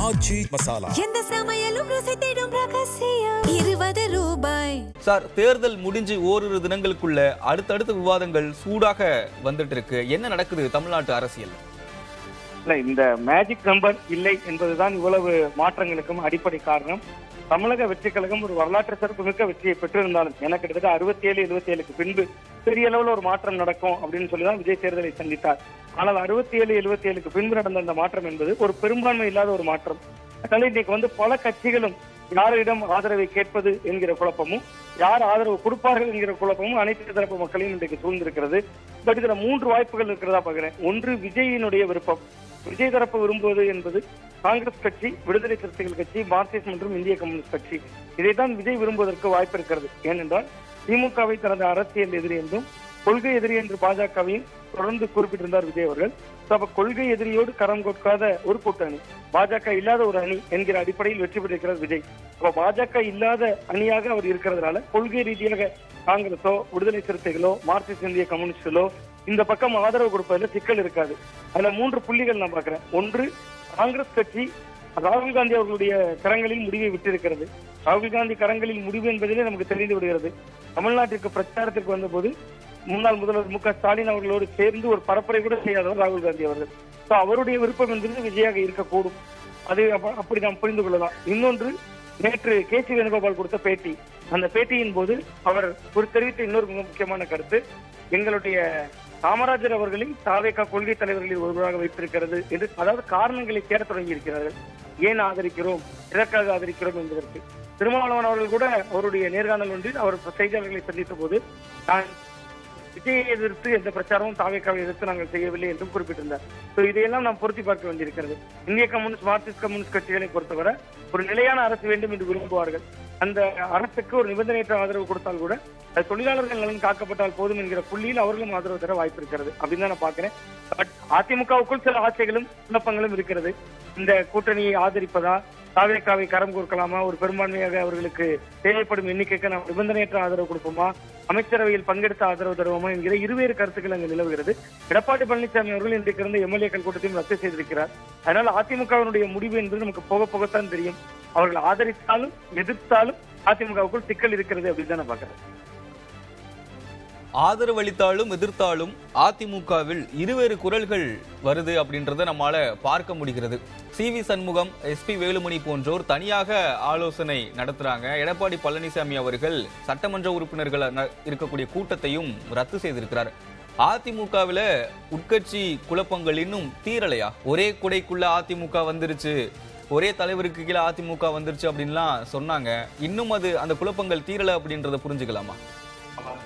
ஆச்சி மசாலா. எந்த சமையலும் ருசி தேடும் ரகசியம் 20 ரூபாய். சார், தேர்தல் முடிஞ்சு ஓரிரு தினங்களுக்குள்ள அடுத்தடுத்த விவாதங்கள் சூடாக வந்துட்டு இருக்கு. என்ன நடக்குது தமிழ்நாட்டு அரசியல்? இந்த மேஜிக் நம்பர் இல்லை என்பதுதான் இவ்வளவு மாற்றங்களுக்கும் அடிப்படை காரணம். தமிழக வெற்றி கழகம் ஒரு வரலாற்று சிறப்புமிக்க வெற்றியை பெற்றிருந்தாலும் எனக்கு கிட்டத்தட்ட 67-77க்கு பின்பு பெரிய அளவில் ஒரு மாற்றம் நடக்கும் அப்படின்னு சொல்லிதான் விஜய் தேர்தலை சந்தித்தார். ஆனால் 67-77க்கு பின்பு நடந்த அந்த மாற்றம் என்பது ஒரு பெரும்பான்மை இல்லாத ஒரு மாற்றம். அதனால இன்னைக்கு பல கட்சிகளும் யாரிடம் ஆதரவை கேட்பது என்கிற குழப்பமும், யார் ஆதரவு கொடுப்பார்கள் என்கிற குழப்பமும் அனைத்து தரப்பு மக்களையும் இன்றைக்கு சூழ்ந்திருக்கிறது. பட் இதுல 3 வாய்ப்புகள் இருக்கிறதா பாக்குறேன். ஒன்று, விஜயினுடைய விருப்பம். விஜய் தரப்பு விரும்புவது என்பது காங்கிரஸ் கட்சி, விடுதலை சிறுத்தைகள் கட்சி, மார்க்சிஸ்ட் மற்றும் இந்திய கம்யூனிஸ்ட் கட்சி. இதைத்தான் விஜய் விரும்புவதற்கு வாய்ப்பு இருக்கிறது. ஏனென்றால் திமுகவை தனது அரசியல் எதிரி என்றும் கொள்கை எதிரி என்று பாஜகவையும் தொடர்ந்து குறிப்பிட்டிருந்தார் விஜய் அவர்கள். அப்ப கொள்கை எதிரியோடு கரம் கொடுக்காத ஒரு கூட்டணி, பாஜக இல்லாத ஒரு அணி என்கிற அடிப்படையில் வெற்றி பெற்றிருக்கிறார் விஜய். அப்ப பாஜக இல்லாத அணியாக அவர் இருக்கிறதுனால கொள்கை ரீதியாக காங்கிரஸோ, விடுதலை சிறுத்தைகளோ, மார்க்சிஸ்ட் இந்திய கம்யூனிஸ்டோ இந்த பக்கம் ஆதரவு கொடுப்பதில் சிக்கல் இருக்காது. அதுல 3 புள்ளிகள் நான் பாக்குறேன். ஒன்று, காங்கிரஸ் கட்சி ராகுல் காந்தி அவர்களுடைய கரங்களில் முடிவை விட்டிருக்கிறது. ராகுல் காந்தி கரங்களில் முடிவு என்பதிலே நமக்கு தெரிந்து விடுகிறது. தமிழ்நாட்டிற்கு பிரச்சாரத்திற்கு வந்தபோது முன்னாள் முதல்வர் மு க ஸ்டாலின் அவர்களோடு சேர்ந்து ஒரு பரப்புரை கூட செய்யாதவர் ராகுல் காந்தி அவர்கள். அவருடைய விருப்பம் என்பது விஜயாக இருக்கக்கூடும். அது அப்படி நாம் புரிந்து கொள்ளலாம். இன்னொன்று, நேற்று கே.சி. வேணுகோபால் கொடுத்த பேட்டி. அந்த பேட்டியின் போது அவர் தெரிவித்த இன்னொரு மிக முக்கியமான கருத்து, எங்களுடைய காமராஜர் அவர்களின் தாவேகா கொள்கை தலைவர்களில் ஒருவராக வைத்திருக்கிறது என்று, அதாவது காரணங்களை தேட தொடங்கி இருக்கிறார்கள். ஏன் ஆதரிக்கிறோம், எதற்காக ஆதரிக்கிறோம் என்பதற்கு. திருமாவளவன் அவர்கள் கூட அவருடைய நேர்காணல் ஒன்றில் அவர் செய்தியாளர்களை சந்தித்த போது, நான் விஜயை எதிர்த்து எந்த பிரச்சாரமும் தாவேகாவை எதிர்த்து நாங்கள் செய்யவில்லை என்றும் குறிப்பிட்டிருந்தார். இதையெல்லாம் நாம் பொருத்தி பார்க்க வேண்டியிருக்கிறது. இந்திய கம்யூனிஸ்ட், மார்க்சிஸ்ட் கம்யூனிஸ்ட் கட்சிகளை பொறுத்தவரை ஒரு நிலையான அரசு வேண்டும் என்று விரும்புவார்கள். அந்த அரசுக்கு ஒரு நிபந்தனையற்ற ஆதரவு கொடுத்தால் கூட அது தொழிலாளர்கள் நலன் காக்கப்பட்டால் போதும் என்கிற புள்ளியில் அவர்களும் ஆதரவு தர வாய்ப்பு இருக்கிறது அப்படின்னு தான் நான் பாக்குறேன். பட் அதிமுகவுக்குள் சில ஆசைகளும் குழப்பங்களும் இருக்கிறது. இந்த கூட்டணியை ஆதரிப்பதா, தாவேகாவை கரம் கோர்க்கலாமா, ஒரு பெரும்பான்மையாக அவர்களுக்கு தேவைப்படும் எண்ணிக்கைக்கு நாம் நிபந்தனையற்ற ஆதரவு கொடுப்போமா, அமைச்சரவையில் பங்கெடுத்த ஆதரவு தருவோமா என்கிற இருவேறு கருத்துக்கள் அங்கு நிலவுகிறது. எடப்பாடி பழனிசாமி அவர்கள் இன்றைக்கு இருந்த எம்எல்ஏக்கள் கூட்டத்தையும் ரத்து செய்திருக்கிறார். அதனால் அதிமுகவினுடைய முடிவு என்பது நமக்கு போக போகத்தான் தெரியும். அவர்கள் ஆதரித்தாலும் எதிர்த்தாலும் அதிமுகவுக்குள் சிக்கல் இருக்கிறது அப்படின்னு தான் நான் பாக்குறேன். ஆதரவு அளித்தாலும் எதிர்த்தாலும் அதிமுகவில் இருவேறு குரல்கள் வருது அப்படின்றத நம்மால பார்க்க முடிகிறது. சி.வி. சண்முகம், எஸ்.பி. வேலுமணி போன்றோர் தனியாக ஆலோசனை நடத்துறாங்க. எடப்பாடி பழனிசாமி அவர்கள் சட்டமன்ற உறுப்பினர்கள் இருக்கக்கூடிய கூட்டத்தையும் ரத்து செய்திருக்கிறார். அதிமுகவில உட்கட்சி குழப்பங்கள் இன்னும் தீரலையா? ஒரே குடைக்குள்ள அதிமுக வந்துருச்சு, ஒரே தலைவருக்கு கீழே அதிமுக வந்துருச்சு அப்படின்லாம் சொன்னாங்க. இன்னும் அந்த குழப்பங்கள் தீரல அப்படின்றத புரிஞ்சுக்கலாமா?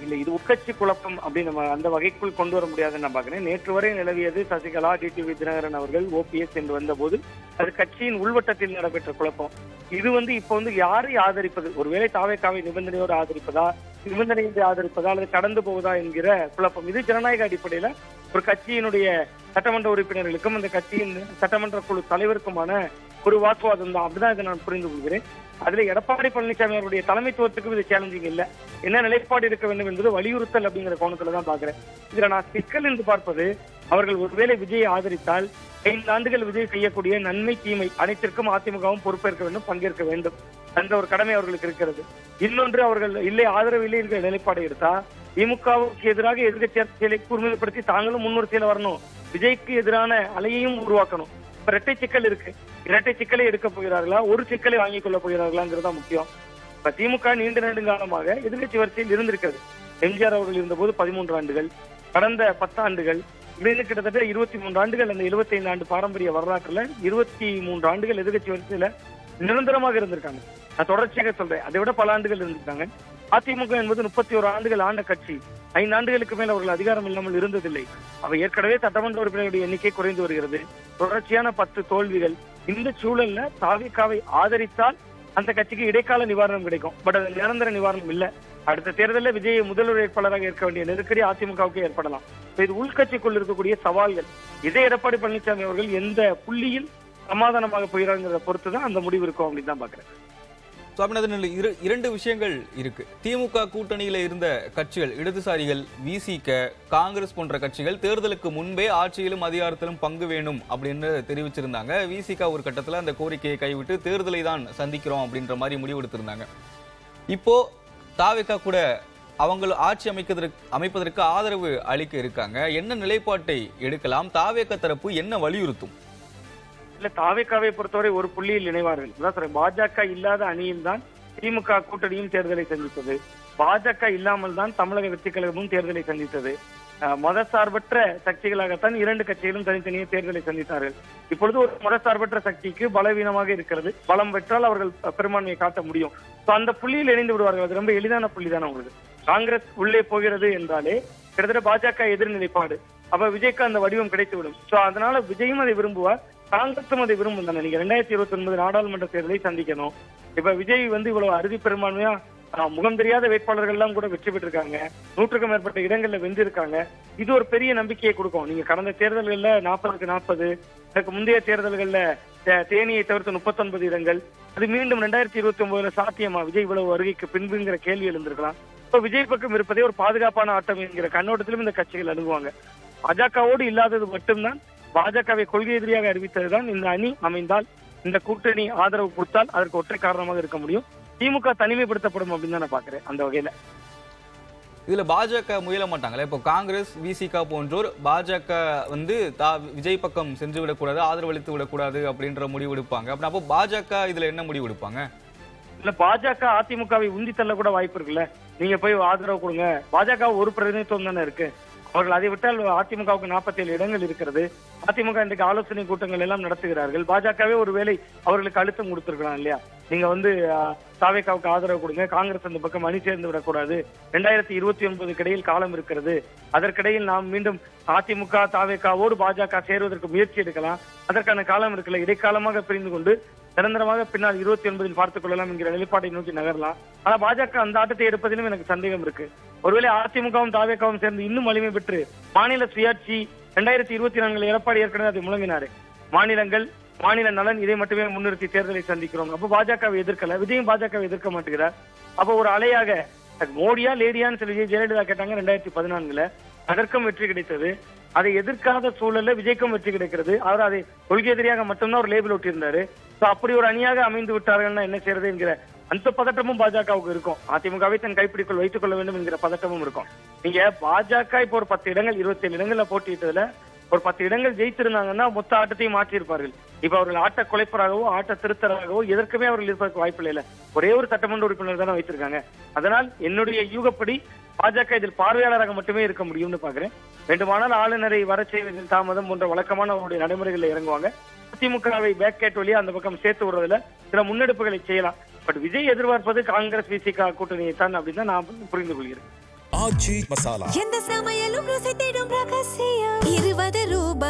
இல்ல, இது உட்கட்சி குழப்பம் அப்படின்னு நம்ம அந்த வகைக்குள் கொண்டு வர முடியாதுன்னு நான் பாக்குறேன். நேற்று வரை நிலவியது சசிகலா, டிடிவி தினகரன் அவர்கள், ஓபிஎஸ் என்று வந்த போது அது கட்சியின் உள்வட்டத்தில் நடைபெற்ற குழப்பம். இது இப்போ யாரை ஆதரிப்பது, ஒருவேளை தாவேகாவை நிபந்தனையோடு ஆதரிப்பதா, நிபந்தனையின்றி ஆதரிப்பதா, அல்லது கடந்து போவதா என்கிற குழப்பம். இது ஜனநாயக அடிப்படையில ஒரு கட்சியினுடைய சட்டமன்ற உறுப்பினர்களுக்கும் அந்த கட்சியின் சட்டமன்ற குழு தலைவருக்குமான ஒரு வாக்குவாதம் தான். அப்படிதான் இதை நான் புரிந்து கொள்கிறேன். அதுல எடப்பாடி பழனிசாமி அவருடைய தலைமைத்துவத்துக்கும் இது சேலஞ்சிங் இல்ல. என்ன நிலைப்பாடு இருக்க வேண்டும் என்பது வலியுறுத்தல் அப்படிங்கிற கோணத்துல தான் பாக்குறேன். இதுல நான் சிக்கல் என்று பார்ப்பது, அவர்கள் ஒருவேளை விஜயை ஆதரித்தால் 5 ஆண்டுகள் விஜய் செய்யக்கூடிய நன்மை தீமை அனைத்திற்கும் அதிமுகவும் பொறுப்பேற்க வேண்டும், பங்கேற்க வேண்டும். அந்த ஒரு கடமை அவர்களுக்கு இருக்கிறது. இன்னொன்று, அவர்கள் இல்லை, ஆதரவு இல்லை என்கிற நிலைப்பாடு எடுத்தா திமுகவுக்கு எதிராக எதிர்கட்சி அரசியலை கூர்மைப்படுத்தி தாங்களும் முன்வரிசையில வரணும், விஜய்க்கு எதிரான அலையையும் உருவாக்கணும். இரட்டை சிக்கல் இருக்கு. இரட்டை சிக்கலை எடுக்க போகிறார்களா, ஒரு சிக்கலை வாங்கிக் கொள்ள போகிறார்களாங்கிறதா முக்கியம். இப்ப திமுக நீண்ட நெடுங்காலமாக எதிர்கட்சி வரிசையில் இருந்திருக்கிறது. எம்ஜிஆர் அவர்கள் இருந்தபோது 13 ஆண்டுகள், கடந்த 10 ஆண்டுகள், இப்படின்னு கிட்டத்தட்ட 23 ஆண்டுகள். அந்த 75 ஆண்டு பாரம்பரிய வரலாற்றுல 23 ஆண்டுகள் எதிர்கட்சி வரிசையில நிரந்தரமாக இருந்திருக்காங்க. நான் தொடர்ச்சியாக சொல்றேன், அதை விட பல ஆண்டுகள் இருந்திருக்காங்க. அதிமுக என்பது 31 ஆண்டுகள் ஆண்ட கட்சி. 5 ஆண்டுகளுக்கு மேல் அவர்கள் அதிகாரம் இல்லாமல் இருந்ததில்லை. அவை ஏற்கனவே சட்டமன்ற உறுப்பினர்களுடைய எண்ணிக்கை குறைந்து வருகிறது. தொடர்ச்சியான 10 தோல்விகள். இந்த சூழல்ல தாவேகாவை ஆதரித்தால் அந்த கட்சிக்கு இடைக்கால நிவாரணம் கிடைக்கும். பட் அது நிரந்தர நிவாரணம் இல்ல. அடுத்த தேர்தலில் விஜயை முதல்வர் வேட்பாளராக ஏற்க வேண்டிய நெருக்கடி அதிமுகவுக்கு ஏற்படலாம். இது உள்கட்சிக்குள் இருக்கக்கூடிய சவால்கள். இதே எடப்பாடி பழனிசாமி அவர்கள் எந்த புள்ளியில் சமாதானமாக போகிறாங்கிறத பொறுத்துதான் அந்த முடிவு இருக்கும் அப்படின்னு தான் பாக்குறேன். சுவாமிநாதன், இரண்டு விஷயங்கள் இருக்கு. திமுக கூட்டணியில இருந்த கட்சிகள், இடதுசாரிகள், விசிக, காங்கிரஸ் போன்ற கட்சிகள் தேர்தலுக்கு முன்பே ஆட்சியிலும் அதிகாரத்திலும் பங்கு வேணும் அப்படின்னு தெரிவிச்சிருந்தாங்க. விசிக ஒரு கட்டத்துல அந்த கோரிக்கையை கைவிட்டு தேர்தலை தான் சந்திக்கிறோம் அப்படின்ற மாதிரி முடிவெடுத்திருந்தாங்க. இப்போ தாவேகா கூட அவங்க ஆட்சி அமைப்பதற்கு ஆதரவு அளிக்க இருக்காங்க. என்ன நிலைப்பாட்டை எடுக்கலாம்? தாவேகா தரப்பு என்ன வலியுறுத்தும்? இல்ல, தாவேகாவை பொறுத்தவரை ஒரு புள்ளியில் இணைவார்கள். பாஜக இல்லாத அணியில் தான் திமுக கூட்டணியும் தேர்தலை சந்தித்தது. பாஜக இல்லாமல் தான் தமிழக வெற்றி கழகமும் தேர்தலை சந்தித்தது. மதசார்பற்ற சக்திகளாகத்தான் இரண்டு கட்சிகளும் தனித்தனியே தேர்தலை சந்தித்தார்கள். இப்பொழுது ஒரு மதசார்பற்ற சக்திக்கு பலவீனமாக இருக்கிறது. பலம் பெற்றால் அவர்கள் பெரும்பான்மையை காட்ட முடியும். அந்த புள்ளியில் இணைந்து விடுவார்கள். அது ரொம்ப எளிதான புள்ளி தானே உங்களுக்கு. காங்கிரஸ் உள்ளே போகிறது என்றாலே கிட்டத்தட்ட பாஜக எதிர்நிலைப்பாடு. அப்ப விஜய்க்கு அந்த வடிவம் கிடைத்துவிடும். அதனால விஜயும் அதை விரும்புவார், காங்கிரசும் அதை விரும்பும் தானே. நீங்க 2029 நாடாளுமன்ற தேர்தலை சந்திக்கணும். இப்ப விஜய் இவ்வளவு அறுதி பெரும்பான்மையா முகம் தெரியாத வேட்பாளர்கள் எல்லாம் கூட வெற்றி பெற்றிருக்காங்க. 100க்கும் மேற்பட்ட இடங்கள்ல வென்றிருக்காங்க. இது ஒரு பெரிய நம்பிக்கையை கொடுக்கும். நீங்க கடந்த தேர்தல்கள்ல 40க்கு 40, அதுக்கு முந்தைய தேர்தல்கள்ல தேனியை தவிர்த்து 39 இடங்கள், அது மீண்டும் 2029 சாத்தியமா விஜய் இவ்வளவு வருகைக்கு பின்புங்கிற கேள்வி எழுந்திருக்கலாம். இப்ப விஜய் பக்கம் இருப்பதே ஒரு பாதுகாப்பான ஆட்டம் என்கிற கண்ணோட்டத்திலும் இந்த கட்சிகள் அணுகுவாங்க. பாஜகவோடு இல்லாதது மட்டும்தான், பாஜகவை கொள்கை எதிரியாக அறிவித்ததுதான் இந்த அணி அமைந்தால், இந்த கூட்டணி ஆதரவு கொடுத்தால் அதற்கு ஒற்றை காரணமாக இருக்க முடியும். திமுக தனிமைப்படுத்தப்படும் அப்படின்னு தான் நான் பாக்குறேன். அந்த வகையில இதுல பாஜக முயல மாட்டாங்களே. இப்போ காங்கிரஸ், விசிக போன்றோர் பாஜக விஜய் பக்கம் சென்று விடக்கூடாது, ஆதரவளித்து விடக்கூடாது அப்படின்ற முடிவு எடுப்பாங்க. அப்போ பாஜக இதுல என்ன முடிவு எடுப்பாங்க? இல்ல, பாஜக அதிமுகவை உந்தி தள்ள கூட வாய்ப்பு இருக்குல்ல. நீங்க போய் ஆதரவு கொடுங்க. பாஜக ஒரு பிரதிநிதித்துவம் தானே இருக்கு. அவர்கள் அதை விட்டால் அதிமுகவுக்கு 47 இடங்கள் இருக்கிறது. அதிமுக இன்றைக்கு ஆலோசனை கூட்டங்கள் எல்லாம் நடத்துகிறார்கள். பாஜகவே ஒருவேளை அவர்களுக்கு அழுத்தம் கொடுத்திருக்கலாம் இல்லையா. நீங்க தாவேகாவுக்கு ஆதரவு கொடுங்க, காங்கிரஸ் அந்த பக்கம் அணி சேர்ந்து விடக்கூடாது, 2029 இடையில் காலம் இருக்கிறது, அதற்கிடையில் நாம் மீண்டும் அதிமுக தாவேகாவோடு பாஜக சேருவதற்கு முயற்சி எடுக்கலாம், அதற்கான காலம் இருக்குல்ல. இடைக்காலமாக பிரிந்து கொண்டு நிரந்தரமாக பின்னால் 29 பார்த்துக் கொள்ளலாம் என்கிற நிலைப்பாட்டை நோக்கி நகரலாம். ஆனா பாஜக அந்த ஆட்டத்தை எடுப்பதிலும் எனக்கு சந்தேகம் இருக்கு. ஒருவேளை அதிமுகவும் தாவேகாவும் சேர்ந்து இன்னும் வலிமை பெற்று மாநில சுயாட்சி 2024 எடப்பாடி ஏற்கனவே அதை முழங்கினாரு. மாநில நலன் இதை மட்டுமே முன்னிறுத்தி தேர்தலை சந்திக்கிறோம். அப்ப பாஜகவை எதிர்க்கல, விஜயும் பாஜகவை எதிர்க்க மாட்டேங்கிறார். அப்ப ஒரு அலையாக மோடியா லேடியான்னு சொல்லி ஜெயலலிதா கேட்டாங்க 2014. அதற்கும் வெற்றி கிடைத்தது. அதை எதிர்க்காத சூழல்ல விஜய்க்கும் வெற்றி கிடைக்கிறது. அவர் அதை கொள்கை எதிரியாக மட்டும்தான் ஒரு லேபிள் ஒட்டியிருந்தாரு. அப்படி ஒரு அணியாக அமைந்து விட்டார்கள்னா என்ன செய்யறது என்கிற அந்த பதட்டமும் பாஜகவுக்கு இருக்கும். அதிமுகவை தன் கைப்பிடிக்குள் வைத்துக் கொள்ள வேண்டும் என்கிற பதட்டமும் இருக்கும். நீங்க பாஜக இப்போ ஒரு 10 இடங்கள் 27 இடங்கள்ல போட்டியிட்டதுல ஒரு 10 இடங்கள் ஜெயித்திருந்தாங்கன்னா மொத்த ஆட்டத்தையும் மாற்றி இருப்பார்கள். இப்ப அவர்கள் ஆட்ட குலைப்பராகவோ ஆட்ட திருத்தராகவோ எதற்குமே அவர்கள் இருப்பதற்கு வாய்ப்பு இல்லை. ஒரே ஒரு சட்டமன்ற உறுப்பினர் தானே வைத்திருக்காங்க. அதனால் என்னுடைய யூகப்படி பாஜக இதில் பார்வையாளராக மட்டுமே இருக்க முடியும்னு பாக்குறேன். வேண்டுமானால் ஆளுநரை வர செய்வதில் தாமதம் போன்ற வழக்கமான அவருடைய நடைமுறைகளில் இறங்குவாங்க. அதிமுகவை பேக்கேட் வழியா அந்த பக்கம் சேர்த்து விடுறதுல சில முன்னெடுப்புகளை செய்யலாம். பட் விஜய் எதிர்பார்ப்பது காங்கிரஸ் விசிக கூட்டணியை தான் அப்படின்னு தான் நான் புரிந்து கொள்கிறேன். எந்த சமையலும் ருசி தேடும் ரகசியம் 20 ரூபாய்.